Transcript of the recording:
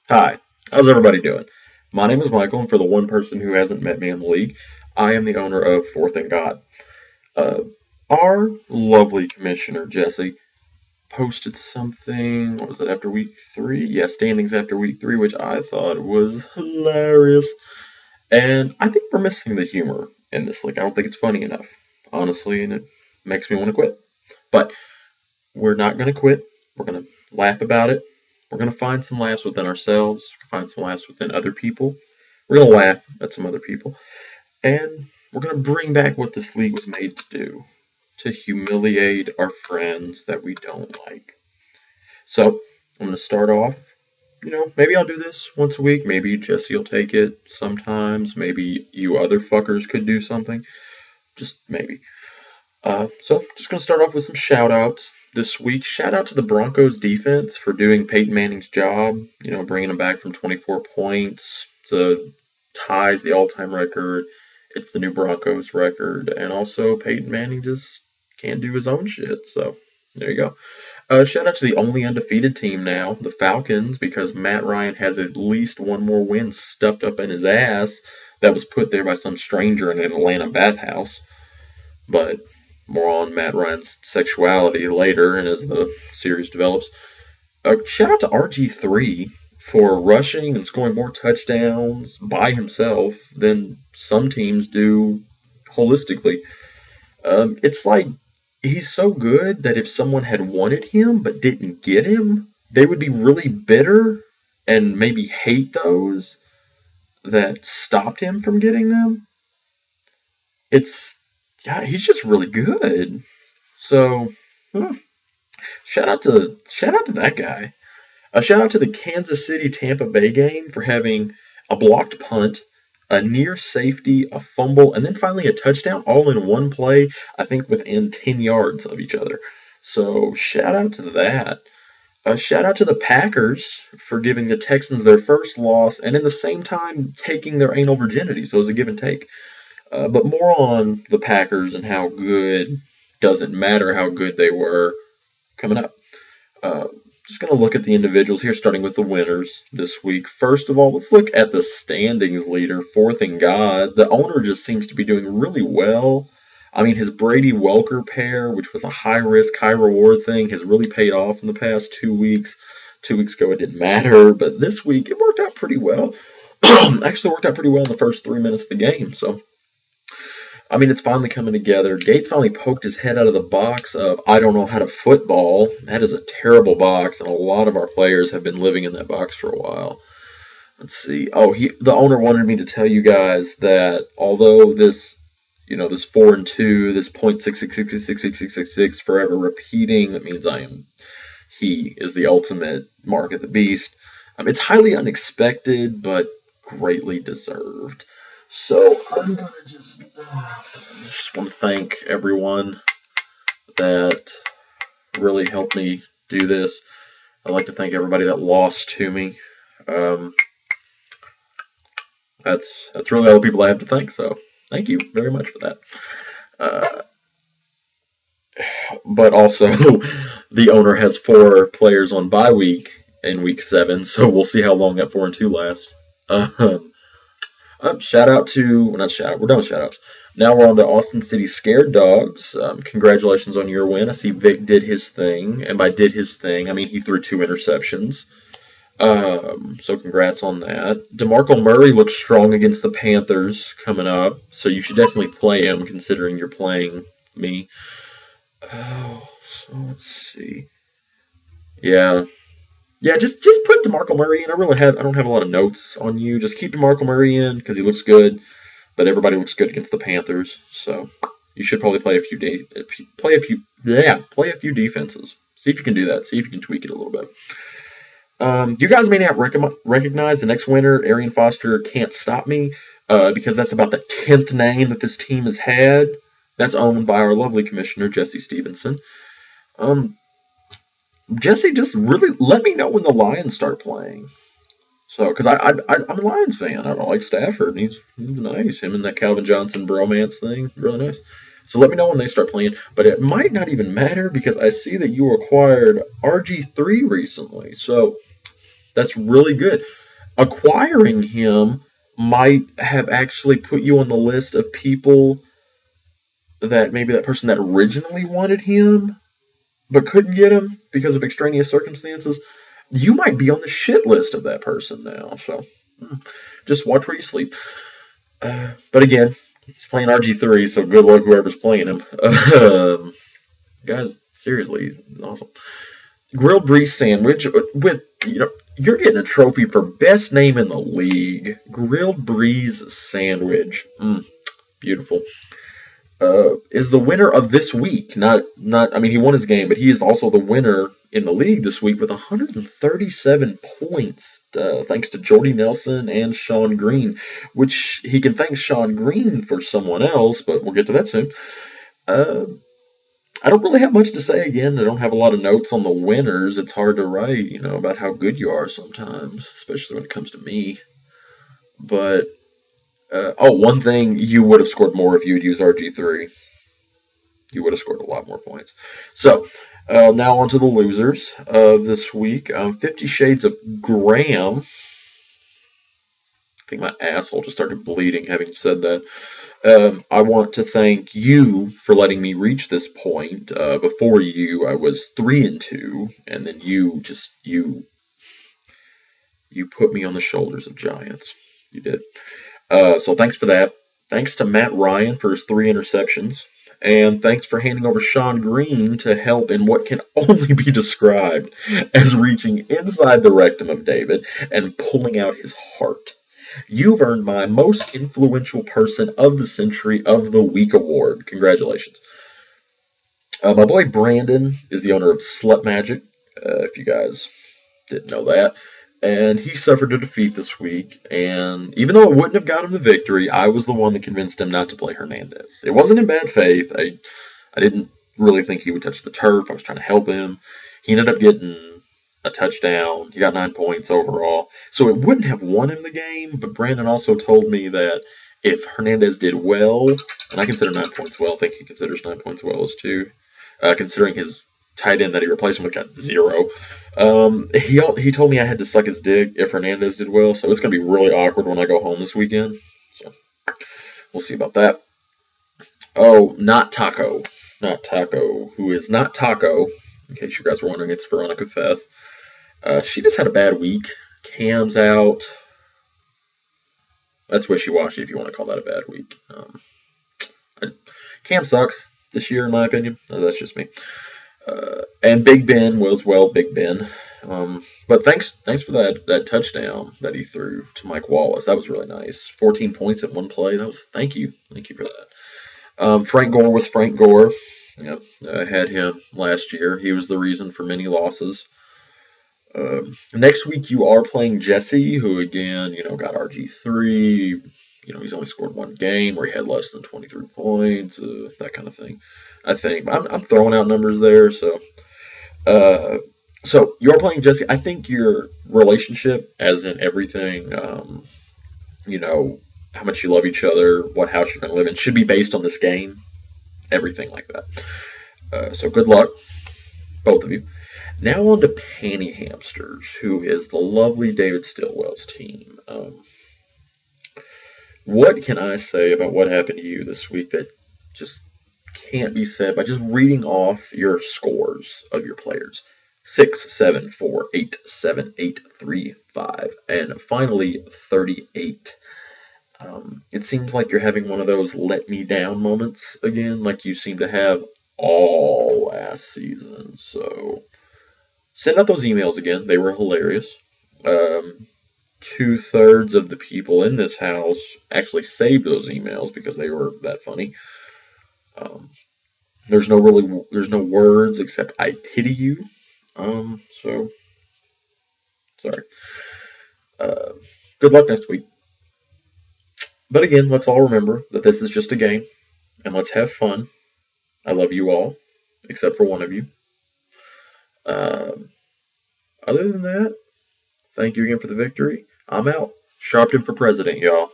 Hi, how's everybody doing? My name is Michael, and for the one person who hasn't met me in the league, I am the owner of Fourth and God. Uh, our lovely commissioner, Jesse, posted something, what was it, after week three? Yeah, standings after week three, which I thought was hilarious. And I think we're missing the humor in this league. I don't think it's funny enough, honestly, and it makes me want to quit. But we're not going to quit. We're going to laugh about it. We're going to find some laughs within ourselves, find some laughs within other people. We're going to laugh at some other people. And we're going to bring back what this league was made to do, to humiliate our friends that we don't like. So I'm going to start off. Maybe I'll do this once a week. Maybe Jesse will take it sometimes. Maybe you other fuckers could do something. Just maybe. So just gonna start off with some shout outs this week. Shout out to the Broncos defense for doing Peyton Manning's job. Bringing him back from 24 points to ties the all-time record. It's the new Broncos record, and also Peyton Manning just can't do his own shit. So there you go. Shout out to the only undefeated team now, the Falcons, because Matt Ryan has at least one more win stuffed up in his ass that was put there by some stranger in an Atlanta bathhouse. But more on Matt Ryan's sexuality later and as the series develops. Shout out to RG3 for rushing and scoring more touchdowns by himself than some teams do holistically. It's like he's so good that if someone had wanted him but didn't get him, they would be really bitter and maybe hate those that stopped him from getting them. It's yeah, he's just really good. So, hmm, shout out to that guy. A shout out to the Kansas City Tampa Bay game for having a blocked punt, a near safety, a fumble, and then finally a touchdown all in one play, I think within 10 yards of each other. So, shout out to that. A shout out to the Packers for giving the Texans their first loss and in the same time taking their anal virginity. So it was a give and take. But more on the Packers and how good doesn't matter how good they were coming up. Uh, just going to look at the individuals here, starting with the winners this week. First of all, let's look at the standings leader, Fourth and God. The owner just seems to be doing really well. I mean, his Brady Welker pair, which was a high risk, high reward thing, has really paid off in the past 2 weeks. 2 weeks ago, it didn't matter, but this week it worked out pretty well. Actually, worked out pretty well in the first 3 minutes of the game. So I mean, it's finally coming together. Gates finally poked his head out of the box of I don't know how to football. That is a terrible box, and a lot of our players have been living in that box for a while. Let's see. Oh, the owner wanted me to tell you guys that although this 4-2, this .6666666 forever repeating, that means he is the ultimate mark of the beast. It's highly unexpected, but greatly deserved. So I'm gonna just want to thank everyone that really helped me do this. I'd like to thank everybody that lost to me. Um, that's really all the people I have to thank. So thank you very much for that. Uh, but also, the owner has 4 players on bye week in week 7, so we'll see how long that 4-2 lasts. Shout out to, well, not shout out, we're done with shout outs. Now we're on to Austin City Scared Dogs. Congratulations on your win. I see Vic did his thing, and by did his thing, I mean he threw 2 interceptions. So congrats on that. DeMarco Murray looks strong against the Panthers coming up, so you should definitely play him considering you're playing me. Oh, so let's see. Yeah, yeah, just put DeMarco Murray in. I don't have a lot of notes on you. Just keep DeMarco Murray in because he looks good, but everybody looks good against the Panthers. So you should probably play a few play a few defenses. See if you can do that. See if you can tweak it a little bit. You guys may not recognize the next winner, Arian Foster Can't Stop Me, because that's about the 10th name that this team has had. That's owned by our lovely commissioner, Jesse Stevenson. Jesse, just really let me know when the Lions start playing. So, because I'm a Lions fan. I like Stafford, and he's nice. Him and that Calvin Johnson bromance thing, really nice. So let me know when they start playing. But it might not even matter because I see that you acquired RG3 recently. So That's really good. Acquiring him might have actually put you on the list of people that maybe that person that originally wanted him but couldn't get him because of extraneous circumstances. You might be on the shit list of that person now. So just watch where you sleep. But again, he's playing RG3, so good luck whoever's playing him. Guys, seriously, he's awesome. Grilled brie sandwich with you're getting a trophy for best name in the league. Grilled brie sandwich, beautiful. Is the winner of this week. Not. I mean, he won his game, but he is also the winner in the league this week with 137 points, thanks to Jordy Nelson and Sean Green. Which he can thank Sean Green for someone else, but we'll get to that soon. I don't really have much to say. Again, I don't have a lot of notes on the winners. It's hard to write, about how good you are sometimes, especially when it comes to me. But one thing, you would have scored more if you had used RG3. You would have scored a lot more points. So, now on to the losers of this week. 50 Shades of Graham. I think my asshole just started bleeding having said that. I want to thank you for letting me reach this point. Before you, I was 3-2, and then you put me on the shoulders of giants. You did. So thanks for that. Thanks to Matt Ryan for his 3 interceptions. And thanks for handing over Sean Green to help in what can only be described as reaching inside the rectum of David and pulling out his heart. You've earned my most influential person of the century of the week award. Congratulations. My boy Brandon is the owner of Slut Magic, if you guys didn't know that. And he suffered a defeat this week. And even though it wouldn't have got him the victory, I was the one that convinced him not to play Hernandez. It wasn't in bad faith. I didn't really think he would touch the turf. I was trying to help him. He ended up getting a touchdown. He got 9 points overall. So it wouldn't have won him the game, but Brandon also told me that if Hernandez did well, and I consider 9 points well, I think he considers 9 points well as too, considering his tight end that he replaced him with got 0. He told me I had to suck his dick if Hernandez did well, so it's going to be really awkward when I go home this weekend. So we'll see about that. Oh, not Taco. Not Taco, who is not Taco, in case you guys were wondering, it's Veronica Feth. She just had a bad week. Cam's out. That's wishy-washy if you want to call that a bad week. Cam sucks this year, in my opinion. That's just me. And Big Ben was, Big Ben. But thanks for that touchdown that he threw to Mike Wallace. That was really nice. 14 points in one play. Thank you for that. Frank Gore was Frank Gore. Yep, I had him last year. He was the reason for many losses. Next week you are playing Jesse, who again, got RG3. He's only scored 1 game where he had less than 23 points, that kind of thing. I think I'm throwing out numbers there. So you're playing Jesse. I think your relationship, as in everything, how much you love each other, what house you're going to live in, should be based on this game. Everything like that. So good luck, both of you. Now on to Panty Hamsters, who is the lovely David Stillwell's team. What can I say about what happened to you this week that just can't be said by just reading off your scores of your players? 6, 7, 4, 8, 7, 8, 3, 5, and finally 38. It seems like you're having one of those let me down moments again, like you seem to have all last season. So send out those emails again. They were hilarious. 2/3 of the people in this house actually saved those emails because they were that funny. There's no words except I pity you. So sorry. Good luck next week. But again, let's all remember that this is just a game, and let's have fun. I love you all, except for one of you. Other than that, thank you again for the victory. I'm out. Sharpton for president, y'all.